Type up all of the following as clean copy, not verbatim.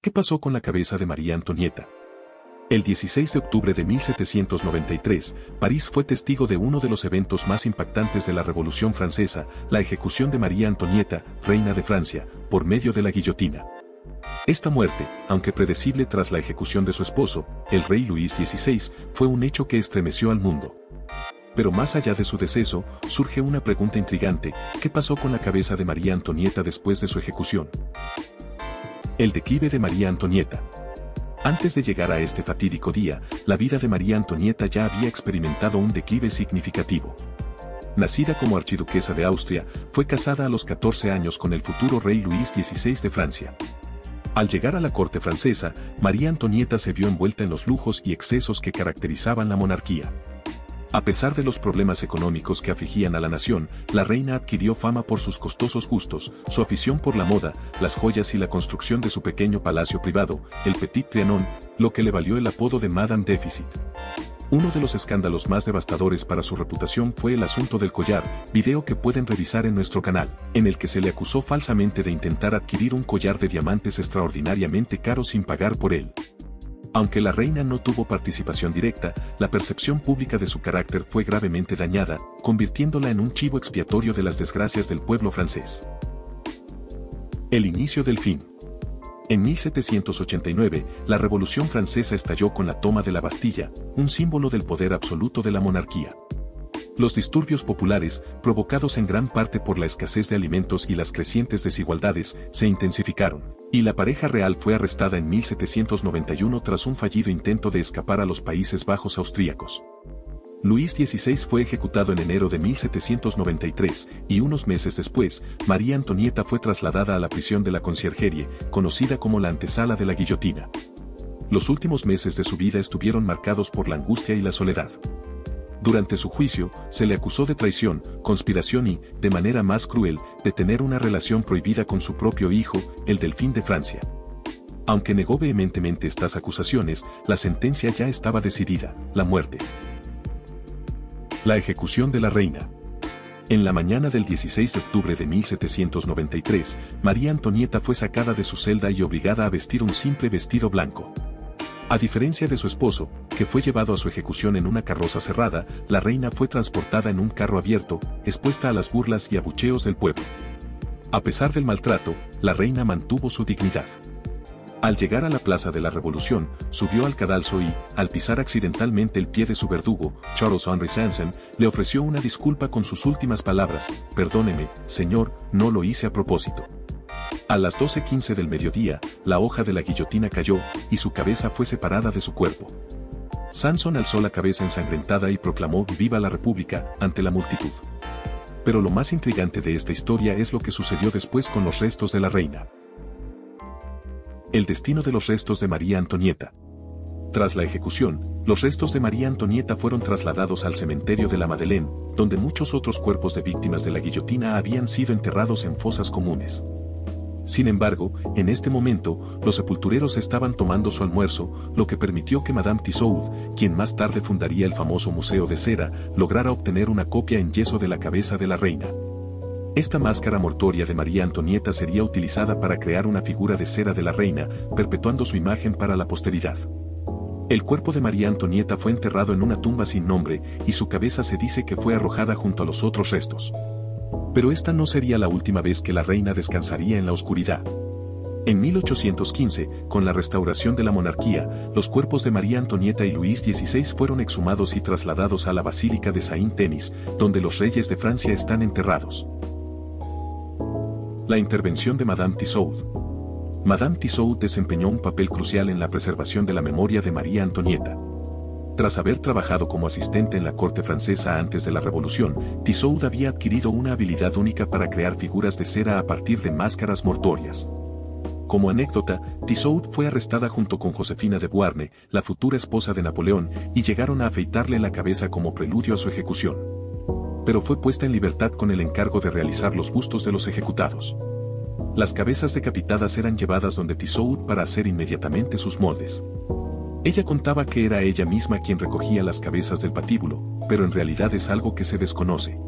¿Qué pasó con la cabeza de María Antonieta? El 16 de octubre de 1793, París fue testigo de uno de los eventos más impactantes de la Revolución Francesa, la ejecución de María Antonieta, reina de Francia, por medio de la guillotina. Esta muerte, aunque predecible tras la ejecución de su esposo, el rey Luis XVI, fue un hecho que estremeció al mundo. Pero más allá de su deceso, surge una pregunta intrigante: ¿qué pasó con la cabeza de María Antonieta después de su ejecución? El declive de María Antonieta. Antes de llegar a este fatídico día, la vida de María Antonieta ya había experimentado un declive significativo. Nacida como archiduquesa de Austria, fue casada a los 14 años con el futuro rey Luis XVI de Francia. Al llegar a la corte francesa, María Antonieta se vio envuelta en los lujos y excesos que caracterizaban la monarquía. A pesar de los problemas económicos que afligían a la nación, la reina adquirió fama por sus costosos gustos, su afición por la moda, las joyas y la construcción de su pequeño palacio privado, el Petit Trianon, lo que le valió el apodo de Madame Déficit. Uno de los escándalos más devastadores para su reputación fue el asunto del collar, video que pueden revisar en nuestro canal, en el que se le acusó falsamente de intentar adquirir un collar de diamantes extraordinariamente caro sin pagar por él. Aunque la reina no tuvo participación directa, la percepción pública de su carácter fue gravemente dañada, convirtiéndola en un chivo expiatorio de las desgracias del pueblo francés. El inicio del fin. En 1789, la Revolución Francesa estalló con la toma de la Bastilla, un símbolo del poder absoluto de la monarquía. Los disturbios populares, provocados en gran parte por la escasez de alimentos y las crecientes desigualdades, se intensificaron, y la pareja real fue arrestada en 1791 tras un fallido intento de escapar a los Países Bajos austríacos. Luis XVI fue ejecutado en enero de 1793, y unos meses después, María Antonieta fue trasladada a la prisión de la Conciergerie, conocida como la antesala de la guillotina. Los últimos meses de su vida estuvieron marcados por la angustia y la soledad. Durante su juicio, se le acusó de traición, conspiración y, de manera más cruel, de tener una relación prohibida con su propio hijo, el delfín de Francia. Aunque negó vehementemente estas acusaciones, la sentencia ya estaba decidida: la muerte. La ejecución de la reina. En la mañana del 16 de octubre de 1793, María Antonieta fue sacada de su celda y obligada a vestir un simple vestido blanco. A diferencia de su esposo, que fue llevado a su ejecución en una carroza cerrada, la reina fue transportada en un carro abierto, expuesta a las burlas y abucheos del pueblo. A pesar del maltrato, la reina mantuvo su dignidad. Al llegar a la Plaza de la Revolución, subió al cadalso y, al pisar accidentalmente el pie de su verdugo, Charles-Henri Sanson, le ofreció una disculpa con sus últimas palabras: «Perdóneme, señor, no lo hice a propósito». A las 12:15 del mediodía, la hoja de la guillotina cayó, y su cabeza fue separada de su cuerpo. Sanson alzó la cabeza ensangrentada y proclamó «Viva la República» ante la multitud. Pero lo más intrigante de esta historia es lo que sucedió después con los restos de la reina. El destino de los restos de María Antonieta. Tras la ejecución, los restos de María Antonieta fueron trasladados al cementerio de la Madeleine, donde muchos otros cuerpos de víctimas de la guillotina habían sido enterrados en fosas comunes. Sin embargo, en este momento, los sepultureros estaban tomando su almuerzo, lo que permitió que Madame Tussaud, quien más tarde fundaría el famoso Museo de Cera, lograra obtener una copia en yeso de la cabeza de la reina. Esta máscara mortuoria de María Antonieta sería utilizada para crear una figura de cera de la reina, perpetuando su imagen para la posteridad. El cuerpo de María Antonieta fue enterrado en una tumba sin nombre, y su cabeza se dice que fue arrojada junto a los otros restos. Pero esta no sería la última vez que la reina descansaría en la oscuridad. En 1815, con la restauración de la monarquía, los cuerpos de María Antonieta y Luis XVI fueron exhumados y trasladados a la Basílica de Saint-Denis, donde los reyes de Francia están enterrados. La intervención de Madame Tussaud. Madame Tussaud desempeñó un papel crucial en la preservación de la memoria de María Antonieta. Tras haber trabajado como asistente en la corte francesa antes de la Revolución, Tussaud había adquirido una habilidad única para crear figuras de cera a partir de máscaras mortuorias. Como anécdota, Tussaud fue arrestada junto con Josefina de Beauharnais, la futura esposa de Napoleón, y llegaron a afeitarle la cabeza como preludio a su ejecución. Pero fue puesta en libertad con el encargo de realizar los bustos de los ejecutados. Las cabezas decapitadas eran llevadas donde Tussaud para hacer inmediatamente sus moldes. Ella contaba que era ella misma quien recogía las cabezas del patíbulo, pero en realidad es algo que se desconoce.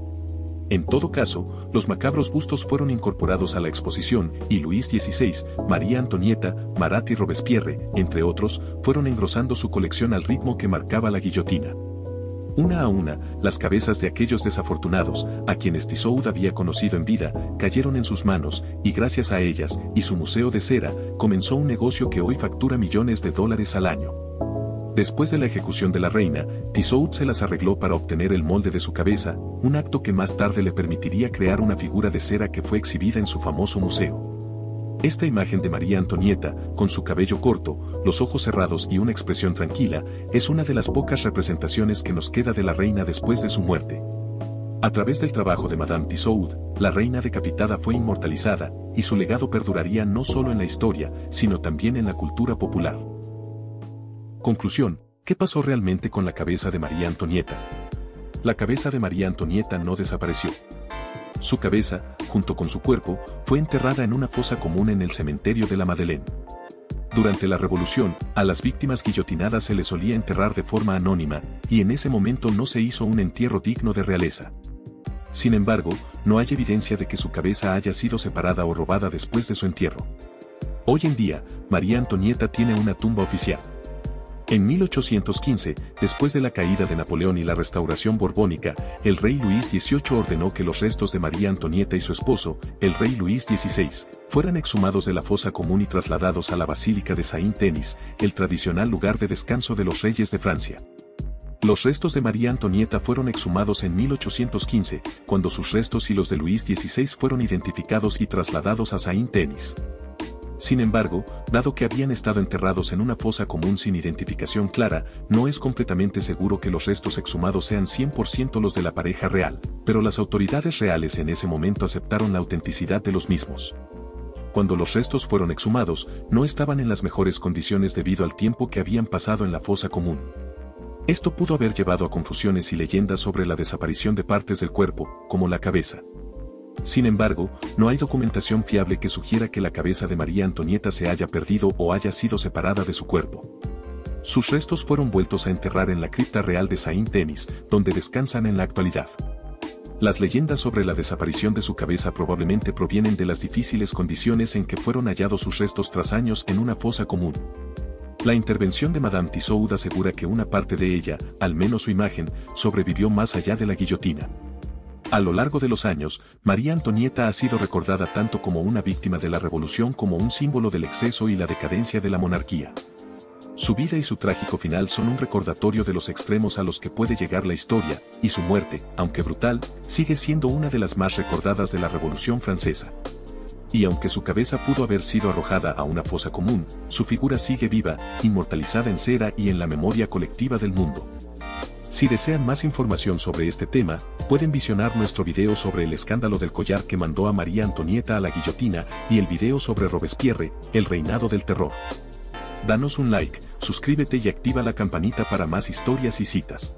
En todo caso, los macabros bustos fueron incorporados a la exposición y Luis XVI, María Antonieta, Marat y Robespierre, entre otros, fueron engrosando su colección al ritmo que marcaba la guillotina. Una a una, las cabezas de aquellos desafortunados, a quienes Tussaud había conocido en vida, cayeron en sus manos, y gracias a ellas, y su museo de cera, comenzó un negocio que hoy factura millones de dólares al año. Después de la ejecución de la reina, Tussaud se las arregló para obtener el molde de su cabeza, un acto que más tarde le permitiría crear una figura de cera que fue exhibida en su famoso museo. Esta imagen de María Antonieta, con su cabello corto, los ojos cerrados y una expresión tranquila, es una de las pocas representaciones que nos queda de la reina después de su muerte. A través del trabajo de Madame Tussaud, la reina decapitada fue inmortalizada, y su legado perduraría no solo en la historia, sino también en la cultura popular. Conclusión, ¿qué pasó realmente con la cabeza de María Antonieta? La cabeza de María Antonieta no desapareció. Su cabeza, junto con su cuerpo, fue enterrada en una fosa común en el cementerio de la Madeleine. Durante la Revolución, a las víctimas guillotinadas se les solía enterrar de forma anónima, y en ese momento no se hizo un entierro digno de realeza. Sin embargo, no hay evidencia de que su cabeza haya sido separada o robada después de su entierro. Hoy en día, María Antonieta tiene una tumba oficial. En 1815, después de la caída de Napoleón y la restauración borbónica, el rey Luis XVIII ordenó que los restos de María Antonieta y su esposo, el rey Luis XVI, fueran exhumados de la fosa común y trasladados a la Basílica de Saint-Denis, el tradicional lugar de descanso de los reyes de Francia. Los restos de María Antonieta fueron exhumados en 1815, cuando sus restos y los de Luis XVI fueron identificados y trasladados a Saint-Denis. Sin embargo, dado que habían estado enterrados en una fosa común sin identificación clara, no es completamente seguro que los restos exhumados sean 100% los de la pareja real, pero las autoridades reales en ese momento aceptaron la autenticidad de los mismos. Cuando los restos fueron exhumados, no estaban en las mejores condiciones debido al tiempo que habían pasado en la fosa común. Esto pudo haber llevado a confusiones y leyendas sobre la desaparición de partes del cuerpo, como la cabeza. Sin embargo, no hay documentación fiable que sugiera que la cabeza de María Antonieta se haya perdido o haya sido separada de su cuerpo. Sus restos fueron vueltos a enterrar en la cripta real de Saint-Denis, donde descansan en la actualidad. Las leyendas sobre la desaparición de su cabeza probablemente provienen de las difíciles condiciones en que fueron hallados sus restos tras años en una fosa común. La intervención de Madame Tussaud asegura que una parte de ella, al menos su imagen, sobrevivió más allá de la guillotina. A lo largo de los años, María Antonieta ha sido recordada tanto como una víctima de la revolución como un símbolo del exceso y la decadencia de la monarquía. Su vida y su trágico final son un recordatorio de los extremos a los que puede llegar la historia, y su muerte, aunque brutal, sigue siendo una de las más recordadas de la Revolución Francesa. Y aunque su cabeza pudo haber sido arrojada a una fosa común, su figura sigue viva, inmortalizada en cera y en la memoria colectiva del mundo. Si desean más información sobre este tema, pueden visionar nuestro video sobre el escándalo del collar que mandó a María Antonieta a la guillotina y el video sobre Robespierre, el reinado del terror. Danos un like, suscríbete y activa la campanita para más historias y citas.